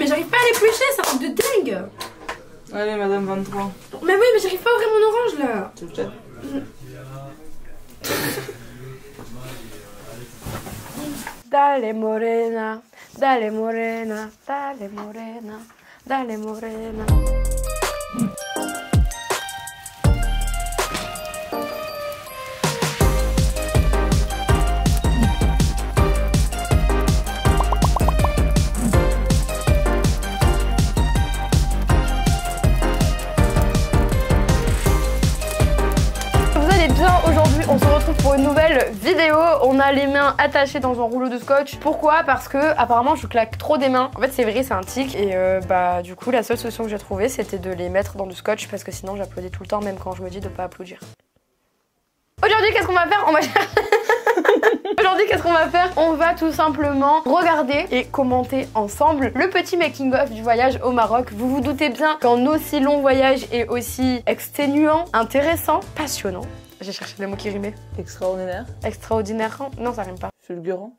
mais j'arrive pas à l'éplucher, c'est un truc de dingue. Allez, madame 23. Mais oui, mais j'arrive pas à ouvrir mon orange là. Tu le jettes? Dale morena, dale morena, dale morena, dale morena. Aujourd'hui, on se retrouve pour une nouvelle vidéo. On a les mains attachées dans un rouleau de scotch. Pourquoi? Parce que apparemment je claque trop des mains. En fait c'est vrai, c'est un tic. Et bah du coup la seule solution que j'ai trouvée c'était de les mettre dans du scotch, parce que sinon j'applaudis tout le temps, même quand je me dis de pas applaudir. Aujourd'hui qu'est-ce qu'on va faire? Aujourd'hui, qu'est-ce qu'on va faire? On va tout simplement regarder et commenter ensemble le petit making-of du voyage au Maroc. Vous vous doutez bien qu'un aussi long voyage est aussi exténuant, intéressant, passionnant. J'ai cherché les mots qui rimaient. Extraordinaire. Extraordinaire. Non, ça rime pas. Fulgurant.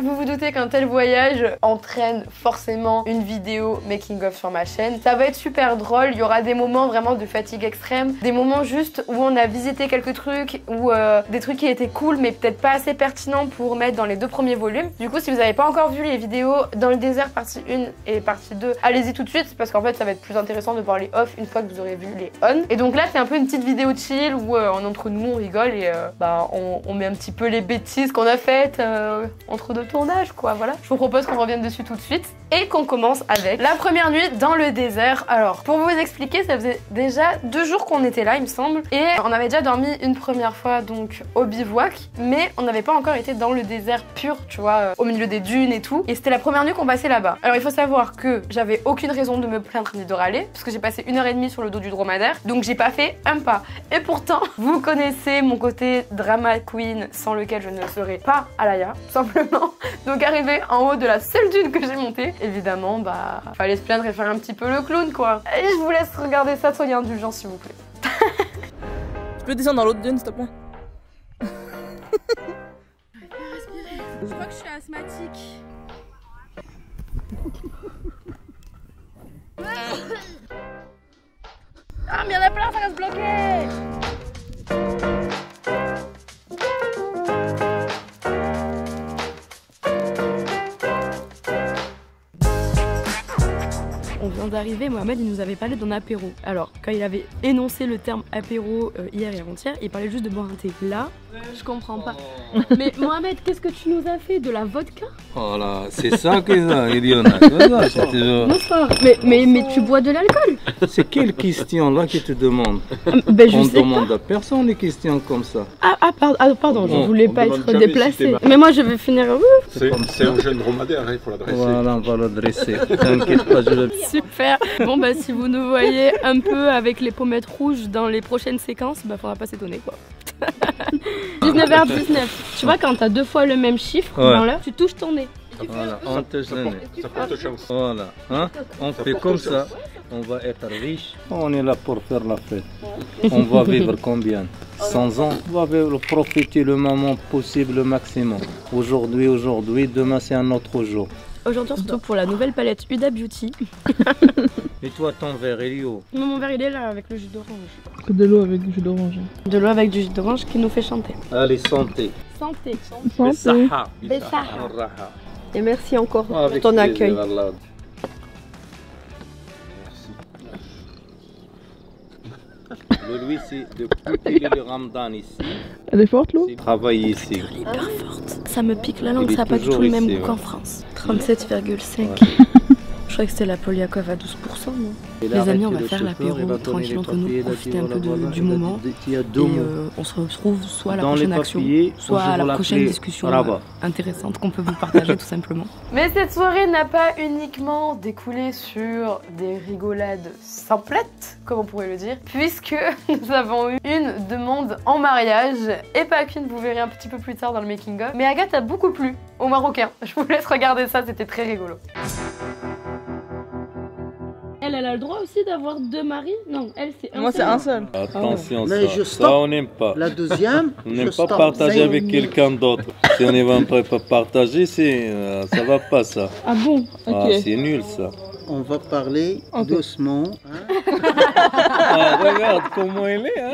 Vous vous doutez qu'un tel voyage entraîne forcément une vidéo making-of sur ma chaîne. Ça va être super drôle, il y aura des moments vraiment de fatigue extrême, des moments juste où on a visité quelques trucs, ou des trucs qui étaient cool mais peut-être pas assez pertinents pour mettre dans les 2 premiers volumes. Du coup, si vous n'avez pas encore vu les vidéos dans le désert partie 1 et partie 2, allez-y tout de suite, parce qu'en fait ça va être plus intéressant de voir les off une fois que vous aurez vu les on. Et donc là c'est un peu une petite vidéo chill où entre nous on rigole et bah, on met un petit peu les bêtises qu'on a faites entre deux tournage quoi, voilà. Je vous propose qu'on revienne dessus tout de suite et qu'on commence avec la première nuit dans le désert. Alors, pour vous expliquer, ça faisait déjà 2 jours qu'on était là, il me semble, et on avait déjà dormi une première fois donc au bivouac, mais on n'avait pas encore été dans le désert pur, tu vois, au milieu des dunes et tout, et c'était la première nuit qu'on passait là-bas. Alors il faut savoir que j'avais aucune raison de me plaindre ni de râler, parce que j'ai passé 1h30 sur le dos du dromadaire, donc j'ai pas fait un pas. Et pourtant, vous connaissez mon côté drama queen, sans lequel je ne serais pas Alaya, simplement. Donc arrivé en haut de la seule dune que j'ai montée, évidemment, bah, fallait se plaindre et faire un petit peu le clown, quoi. Et je vous laisse regarder ça, soyez indulgents, s'il vous plaît. Tu peux descendre dans l'autre dune, s'il te plaît? Respirer. Je crois que je suis asthmatique. Ah, mais il y en a plein, ça va se bloquer. On vient d'arriver, Mohamed il nous avait parlé d'un apéro. Alors quand il avait énoncé le terme apéro hier et avant-hier, il parlait juste de boire un thé. Là, je comprends pas. Mais Mohamed, qu'est-ce que tu nous as fait? De la vodka? Voilà, c'est ça que ça, Bonsoir. Mais tu bois de l'alcool? C'est quelle question là que tu demandes? Ben, je On sais demande à personne des questions comme ça. Pardon, je voulais pas être jamais déplacée. si Mais moi je vais finir. C'est un jeune dromadaire, hein, il faut l'adresser. Voilà, on va l'adresser. T'inquiète pas, je le... Super. Bon bah si vous nous voyez un peu avec les pommettes rouges dans les prochaines séquences, bah faudra pas s'étonner quoi. 19h19. Tu vois quand t'as 2 fois le même chiffre dans l'heure, tu touches ton nez. Voilà, on te gêne. Ça porte chance. Voilà, hein? On fait comme ça, on va être riche. On est là pour faire la fête. On va vivre combien? 100 ans? On va profiter le moment possible, le maximum. Aujourd'hui, demain c'est un autre jour. Aujourd'hui on se retrouve pour la nouvelle palette Huda Beauty. Et toi, ton verre, il est où? Mon verre il est là avec le jus d'orange. De l'eau avec du jus d'orange. De l'eau avec du jus d'orange qui nous fait chanter. Allez, santé. Santé. Bissaha. Bissaha. Raha. Et merci encore pour Avec ton plaisir, accueil. Allah. Lui, c'est depuis le Ramadan ici. Elle est forte l'eau? Il travaille ici. Hyper forte. Ça me pique la langue, Il est ça n'a pas du toujours tout le même ici, goût ouais. qu'en France. 37,5. Ouais. Je croyais que c'était la Polyakov à 12%, non? Il Les a amis, on va arrêté faire le chauffeur, il l'apéro va tranquille donner entre les nous, papiers, il a profiter dit, un peu voilà, du il a moment. dit, il y a Et 2 mots. on se retrouve soit à la Dans prochaine les action, papiers, soit à je la vais prochaine l'appeler discussion Rabat. intéressante qu'on peut vous partager tout simplement. Mais cette soirée n'a pas uniquement découlé sur des rigolades simplettes, comme on pourrait le dire, puisque nous avons eu une demande en mariage, et pas qu'une, vous verrez un petit peu plus tard dans le making-of. Mais Agathe a beaucoup plu aux Marocains. Je vous laisse regarder ça, c'était très rigolo. Elle elle a le droit aussi d'avoir 2 maris? Non, elle c'est un Moi, c'est un seul. Attention, Mais ça, je ça stoppe. on n'aime pas. La deuxième, On je n'aime pas stoppe. partager C'est avec une- quelqu'un d'autre. Si on ne va pas partager, ça va pas ça. Ah bon? Ah, Ok. c'est nul ça. On va parler Ok. doucement, hein, Ah, regarde comment elle est. Hein.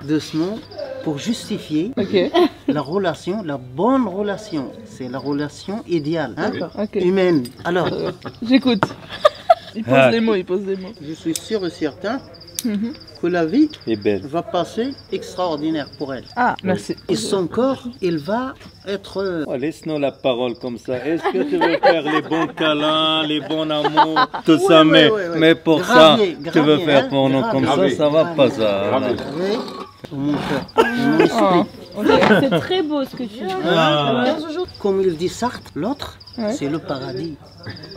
doucement, pour justifier Ok. la relation, la bonne relation. C'est la relation idéale, hein, Ok. humaine. Alors, J'écoute. Il pose Ah. des mots, il pose des mots. je suis sûr et certain Mhm. que la vie Elle est belle. va passer extraordinaire pour elle. Ah, merci. Et son corps, il va être... Oh, laisse-nous la parole comme ça. Est-ce que tu veux faire les bons câlins, les bons amours, tout ça, ouais, mais, ouais. pour Gravier, ça, tu veux gravier, faire hein, pour nous gravier. comme ça va pas ça. Gravier. gravé dans mon cœur, dans mon esprit. Oh. C'est très beau ce que tu dis. Ah. Comme il dit Sartre, l'autre, Ouais. c'est le paradis.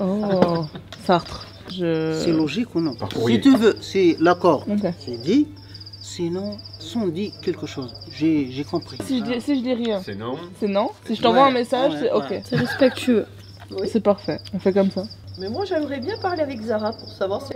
Oh. Sartre. C'est logique ou non? Par Si courrier. tu veux, c'est l'accord, Ok. c'est dit. Sinon, sont dit quelque chose. J'ai compris. Si je dis rien, C'est non. c'est non. Si je t'envoie Ouais, un message, ouais, c'est ok. ouais. C'est respectueux. C'est parfait. On fait comme ça. Mais moi j'aimerais bien parler avec Zara pour savoir si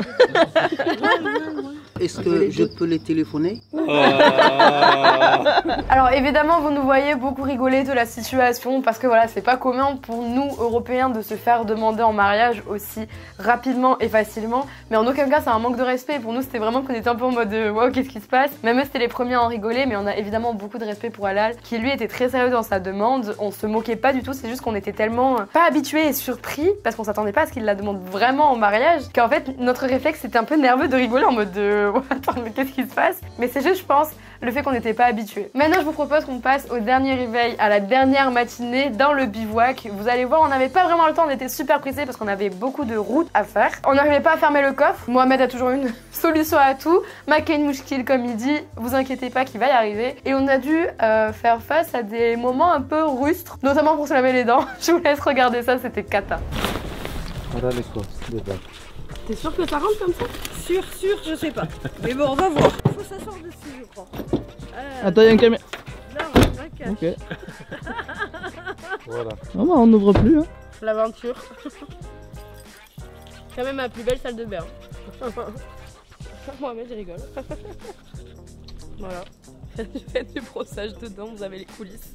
Est-ce que je peux les téléphoner? Ah. Alors évidemment vous nous voyez beaucoup rigoler de la situation parce que voilà c'est pas commun pour nous Européens de se faire demander en mariage aussi rapidement et facilement, mais en aucun cas c'est un manque de respect. Pour nous c'était vraiment qu'on était un peu en mode wow qu'est-ce qui se passe. Même eux c'était les premiers à en rigoler, mais on a évidemment beaucoup de respect pour Halal qui lui était très sérieux dans sa demande. On se moquait pas du tout, c'est juste qu'on était tellement pas habitués et surpris parce qu'on s'attendait pas à ce qu'il la demande vraiment en mariage qu'en fait notre réflexe c'était un peu nerveux de rigoler en mode attends mais qu'est-ce qui se passe. Mais c'est juste je pense le fait qu'on n'était pas habitué. Maintenant, je vous propose qu'on passe au dernier réveil, à la dernière matinée dans le bivouac. Vous allez voir, on n'avait pas vraiment le temps, on était super pressés parce qu'on avait beaucoup de routes à faire. On n'arrivait pas à fermer le coffre. Mohamed a toujours une solution à tout. Makin Mouchkil, comme il dit, vous inquiétez pas qu'il va y arriver. Et on a dû faire face à des moments un peu rustres, notamment pour se laver les dents. Je vous laisse regarder ça, c'était cata. Voilà les courses, dedans. T'es sûr que ça rentre comme ça? sûr, je sais pas. Mais bon, on va voir. Faut s'asseoir dessus, je crois. Attends, il y a une caméra. Non, t'inquiète. Ok. Voilà. Non, bah, on n'ouvre plus. Hein. L'aventure. Quand même ma plus belle salle de bain. Mohamed, je rigole. Voilà. Faites du brossage dedans, vous avez les coulisses.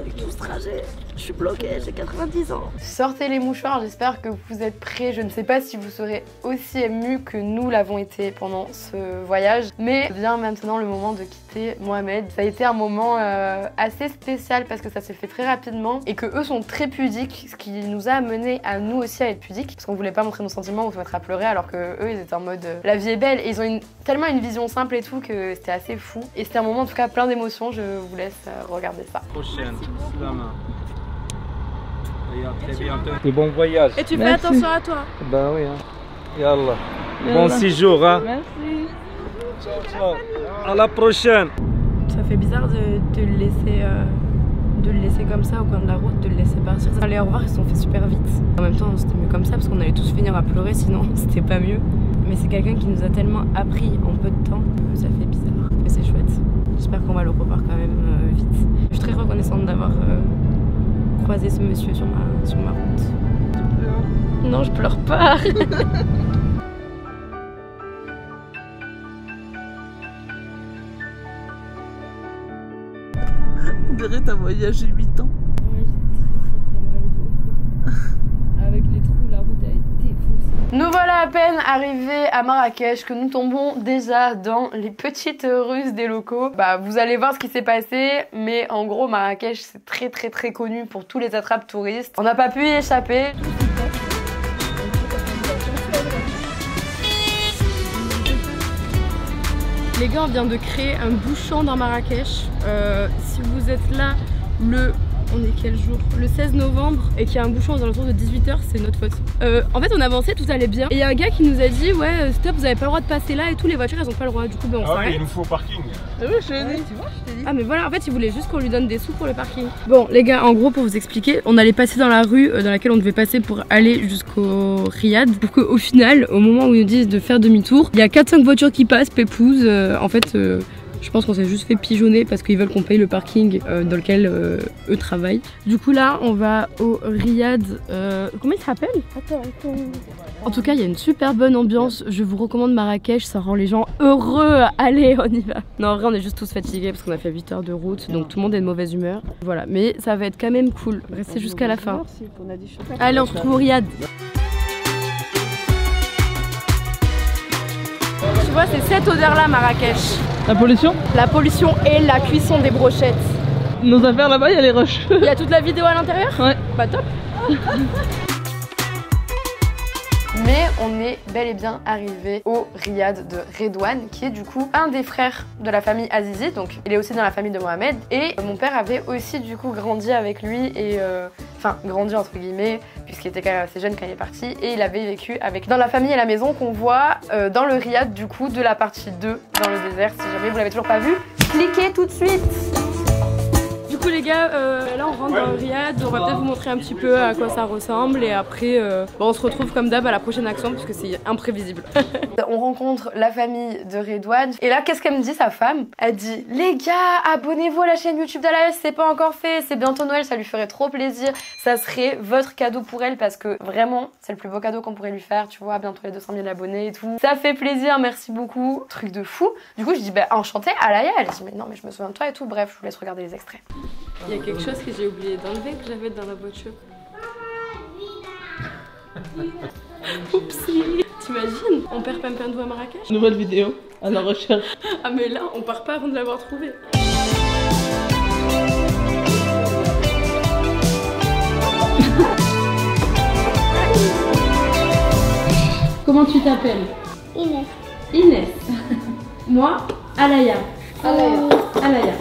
Avec tout ce trajet, je suis bloquée, j'ai 90 ans. Sortez les mouchoirs, j'espère que vous êtes prêts. Je ne sais pas si vous serez aussi émus que nous l'avons été pendant ce voyage. Mais vient maintenant le moment de quitter Mohamed. Ça a été un moment assez spécial parce que ça s'est fait très rapidement et que eux sont très pudiques, ce qui nous a amené à nous aussi à être pudiques parce qu'on voulait pas montrer nos sentiments ou se mettre à pleurer alors que eux ils étaient en mode la vie est belle et ils ont tellement une vision simple et tout que c'était assez fou. Et c'était un moment en tout cas plein d'émotions, je vous laisse regarder ça. Prochaine, la main. Et à très bientôt. Et bon voyage. Et tu fais Merci. attention à toi. Ben oui, hein. Yallah. Bon Yallah. séjour, hein. Merci. Ciao, ciao. À la prochaine. Ça fait bizarre de le laisser comme ça au coin de la route, de le laisser partir. Les au revoir ils se sont fait super vite. En même temps c'était mieux comme ça parce qu'on allait tous finir à pleurer sinon c'était pas mieux. Mais c'est quelqu'un qui nous a tellement appris en peu de temps que ça fait bizarre. Mais c'est chouette. J'espère qu'on va le revoir quand même vite. Je suis très reconnaissante d'avoir croisé ce monsieur sur ma route. Non je pleure pas. On dirait t'as voyagé 8 ans. Ouais, j'ai très mal au dos. Avec les trous, la route a été défoncée. Nous voilà à peine arrivés à Marrakech que nous tombons déjà dans les petites rues des locaux. Bah, vous allez voir ce qui s'est passé, mais en gros Marrakech c'est très connu pour tous les attrapes touristes. On n'a pas pu y échapper. Les gars, on vient de créer un bouchon dans Marrakech. Si vous êtes là on est quel jour? Le 16 novembre et qu'il y a un bouchon aux alentours de 18h, c'est notre faute. En fait on avançait, tout allait bien et il y a un gars qui nous a dit ouais stop, vous avez pas le droit de passer là et tout, les voitures elles ont pas le droit. Du coup ben on Ah ouais, s'arrête. il nous faut au parking. Ah oui, je te l'ai dit. Ah mais voilà, en fait il voulait juste qu'on lui donne des sous pour le parking. Bon les gars, en gros pour vous expliquer, on allait passer dans la rue dans laquelle on devait passer pour aller jusqu'au Riyad. Pour qu'au final, au moment où ils nous disent de faire demi-tour, il y a 4-5 voitures qui passent, pépouses, en fait... Je pense qu'on s'est juste fait pigeonner parce qu'ils veulent qu'on paye le parking dans lequel eux travaillent. Du coup là on va au Riad, comment il s'appelle? Attends. En tout cas il y a une super bonne ambiance, je vous recommande Marrakech, ça rend les gens heureux. Allez on y va. Non en vrai on est juste tous fatigués parce qu'on a fait 8 heures de route, donc tout le monde est de mauvaise humeur. Voilà, mais ça va être quand même cool, restez jusqu'à la fin. Allez on se retrouve au Riad. Tu vois c'est cette odeur là Marrakech. La pollution? La pollution et la cuisson des brochettes. Nos affaires là-bas, il y a les rushs. Il y a toute la vidéo à l'intérieur? Ouais. Bah top. Mais on est bel et bien arrivé au Riad de Redouane, qui est du coup un des frères de la famille Azizi, donc il est aussi dans la famille de Mohamed. Et mon père avait aussi du coup grandi avec lui, et enfin grandi entre guillemets, puisqu'il était quand même assez jeune quand il est parti, et il avait vécu avec dans la famille et la maison qu'on voit dans le Riad du coup de la partie 2 dans le désert. Si jamais vous l'avez toujours pas vu, cliquez tout de suite. Du coup les gars, là on rentre dans le Riad, on va peut-être vous montrer un petit peu à quoi ça ressemble et après on se retrouve comme d'hab à la prochaine action parce que c'est imprévisible. On rencontre la famille de Redouane et là qu'est-ce qu'elle me dit sa femme? Elle dit les gars abonnez-vous à la chaîne YouTube d'Alaïa, c'est pas encore fait, c'est bientôt Noël, ça lui ferait trop plaisir, ça serait votre cadeau pour elle parce que vraiment c'est le plus beau cadeau qu'on pourrait lui faire, tu vois, bientôt les 200 000 abonnés et tout. Ça fait plaisir, merci beaucoup, truc de fou. Du coup je dis bah enchantée Alaïa, elle dit mais non mais je me souviens de toi et tout, bref je vous laisse regarder les extraits. Il y a quelque chose que j'ai oublié d'enlever que j'avais dans la voiture. Oupsie. T'imagines? On perd Pimpindou à Marrakech? Nouvelle vidéo à la recherche. Ah mais là on part pas avant de l'avoir trouvé. Comment tu t'appelles? Inès. Inès. Moi, Alaïa. Alaïa.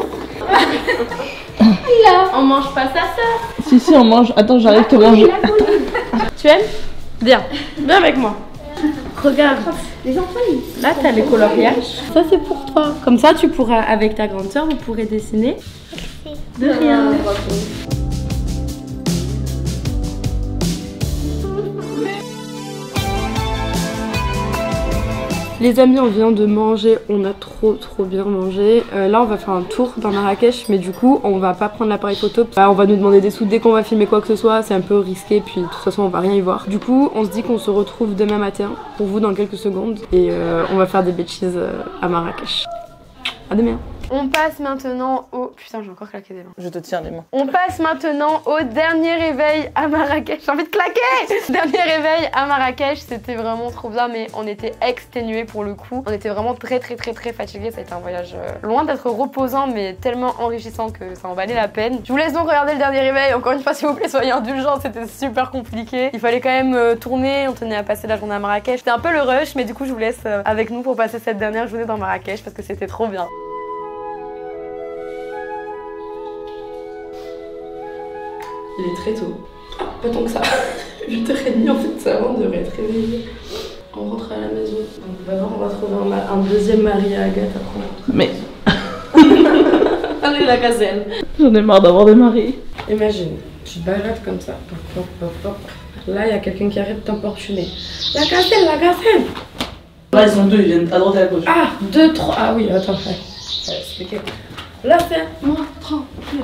On mange pas sa sœur. Si on mange. Attends j'arrive te manger. Tu aimes? Viens avec moi. Regarde. Les enfants, Là t'as les coloriages. Ça c'est pour toi. Comme ça tu pourras, avec ta grande sœur, vous pourrez dessiner. De rien. Les amis, on vient de manger, on a trop bien mangé. Là on va faire un tour dans Marrakech, mais du coup on va pas prendre l'appareil photo. On va nous demander des sous dès qu'on va filmer quoi que ce soit, c'est un peu risqué, puis de toute façon on va rien y voir. Du coup on se dit qu'on se retrouve demain matin pour vous dans quelques secondes et on va faire des bêtises à Marrakech. À demain. On passe maintenant au... Putain j'ai encore claqué des mains. Je te tiens les mains. On passe maintenant au dernier réveil à Marrakech. J'ai envie de claquer. Dernier réveil à Marrakech, c'était vraiment trop bien, mais on était exténués pour le coup. On était vraiment très fatigués. Ça a été un voyage loin d'être reposant, mais tellement enrichissant que ça en valait la peine. Je vous laisse donc regarder le dernier réveil. Encore une fois, s'il vous plaît, soyez indulgents. C'était super compliqué. Il fallait quand même tourner. On tenait à passer la journée à Marrakech. C'était un peu le rush, mais du coup, je vous laisse avec nous pour passer cette dernière journée dans Marrakech parce que c'était trop bien. Il est très tôt. Pas tant que ça. 8h30 en fait, ça on devrait être réveillé. On rentre à la maison. Donc d'abord on va trouver un deuxième mari à Agathe après on rentre. Mais... Allez la gazelle. J'en ai marre d'avoir des maris. Imagine, tu te balades comme ça. Là il y a quelqu'un qui arrête de t'importuner. La gazelle, la gazelle. Là ils sont deux, ils viennent à droite et à gauche. Ah, 2, 3. Ah oui, attends, je vais expliquer. Là c'est moi, tranquille.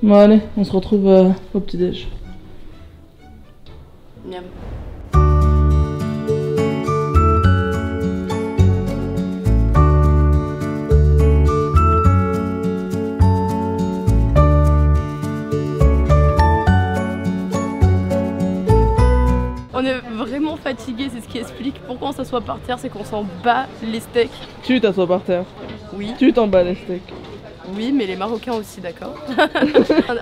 Bon allez, on se retrouve au petit-déj. Miam. On est vraiment fatigué, c'est ce qui explique pourquoi on s'assoit par terre, c'est qu'on s'en bat les steaks. Tu t'assois par terre. Oui. Tu t'en bats les steaks. Oui, mais les Marocains aussi, d'accord.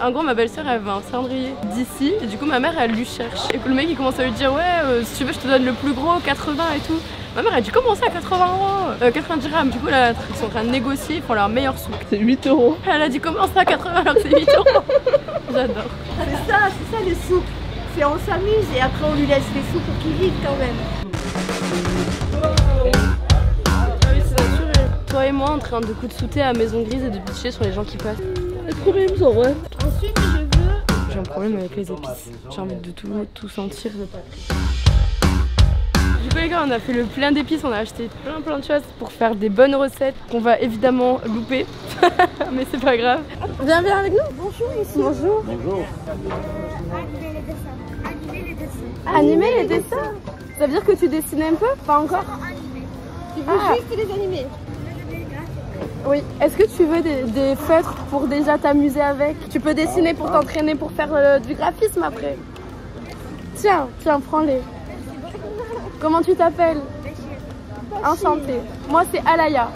En gros, ma belle-sœur, elle veut un cendrier d'ici, et du coup, ma mère, elle lui cherche. Et puis le mec, il commence à lui dire, ouais, si tu veux, je te donne le plus gros, 80 et tout. Ma mère, elle dit, comment ça, 80 €, 80 dirhams. Du coup, là, ils sont en train de négocier, ils font leur meilleur souk. C'est 8 €. Elle a dit, comment ça, 80 alors que c'est 8 €. J'adore. c'est ça les souks. C'est on s'amuse et après on lui laisse les sous pour qu'il vive quand même. Toi et moi en train de coup de sauter à Maison Grise et de bitcher sur les gens qui passent. C'est trop bien, ça, ouais. Ensuite je veux... J'ai un problème avec les épices. J'ai envie de tout sentir, de pas. Du coup coup les gars, on a fait le plein d'épices, on a acheté plein de choses pour faire des bonnes recettes qu'on va évidemment louper. Mais c'est pas grave. Viens avec nous. Bonjour, ici. Bonjour. Bonjour. Animer les dessins. Ça veut dire que tu dessines un peu? Pas encore? Tu veux juste les animer? Oui. Est-ce que tu veux des feutres pour déjà t'amuser avec? Tu peux dessiner pour t'entraîner pour faire du graphisme après. Tiens, prends-les. Comment tu t'appelles? Enchantée. Moi c'est Alaya.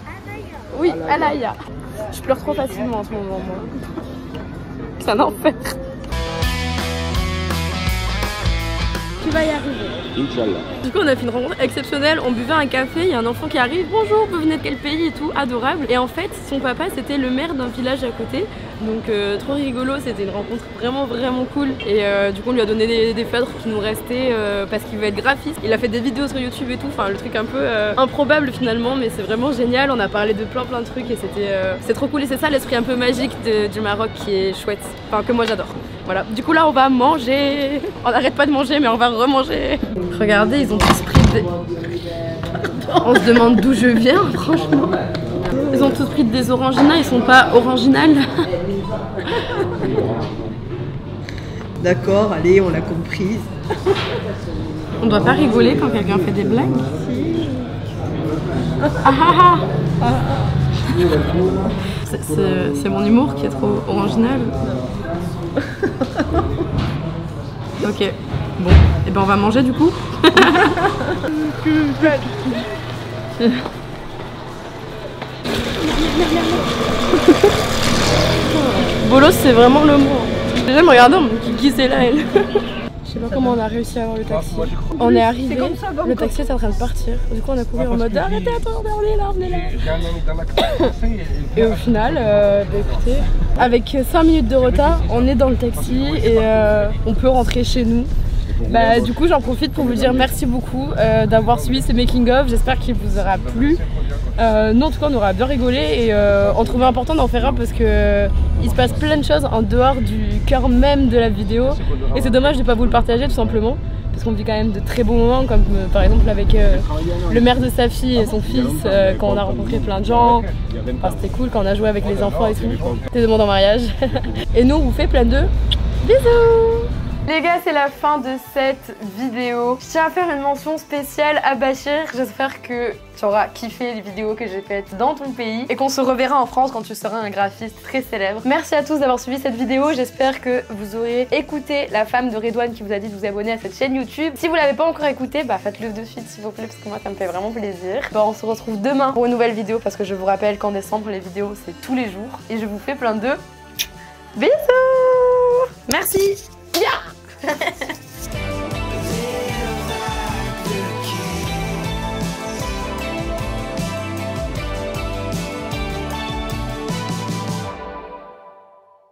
Oui, Alaya. Je pleure trop facilement en ce moment, moi. C'est un enfer. Tu vas y arriver. Inch'Allah. Du coup on a fait une rencontre exceptionnelle, on buvait un café, il y a un enfant qui arrive, bonjour, vous venez de quel pays et tout, adorable. Et en fait son papa c'était le maire d'un village à côté, donc trop rigolo, c'était une rencontre vraiment cool. Et du coup on lui a donné des feutres qui nous restaient parce qu'il veut être graphiste. Il a fait des vidéos sur YouTube et tout, enfin le truc un peu improbable finalement, mais c'est vraiment génial. On a parlé de plein de trucs et c'est trop cool. Et c'est ça l'esprit un peu magique du Maroc qui est chouette, enfin que moi j'adore. Voilà, du coup là on va manger. On n'arrête pas de manger mais on va remanger. Regardez, ils ont tous pris des... On se demande d'où je viens franchement. Ils ont tous pris des oranginas, ils sont pas originales. D'accord, allez, on l'a comprise. On doit pas rigoler quand quelqu'un fait des blagues. C'est mon humour qui est trop original. Ok, bon, et ben on va manger du coup. Bolos c'est vraiment le mot. J'aime regarder, qui c'est là elle. Je sais pas comment on a réussi à avoir le taxi. On est arrivé, le taxi est en train de partir. Du coup on a couru en mode arrêtez, attendez, on est là. Et au final, écoutez, avec 5 minutes de retard, on est dans le taxi et on peut rentrer chez nous. Du coup j'en profite pour vous dire merci beaucoup d'avoir suivi ce making of, j'espère qu'il vous aura plu. Nous en tout cas on aura bien rigolé et on trouvait important d'en faire un parce que il se passe plein de choses en dehors du cœur même de la vidéo et c'est dommage de ne pas vous le partager tout simplement parce qu'on vit quand même de très beaux moments comme par exemple avec le maire de sa fille et son fils quand on a rencontré plein de gens. Enfin, c'était cool quand on a joué avec les enfants et tout. C'était demandé en mariage. Et nous on vous fait plein de bisous. Les gars, c'est la fin de cette vidéo. Je tiens à faire une mention spéciale à Bachir. J'espère que tu auras kiffé les vidéos que j'ai faites dans ton pays et qu'on se reverra en France quand tu seras un graphiste très célèbre. Merci à tous d'avoir suivi cette vidéo. J'espère que vous aurez écouté la femme de Redouane qui vous a dit de vous abonner à cette chaîne YouTube. Si vous l'avez pas encore écouté, faites-le de suite s'il vous plaît parce que moi ça me fait vraiment plaisir. On se retrouve demain pour une nouvelle vidéo parce que je vous rappelle qu'en décembre les vidéos c'est tous les jours et je vous fais plein de bisous. Merci. Yeah.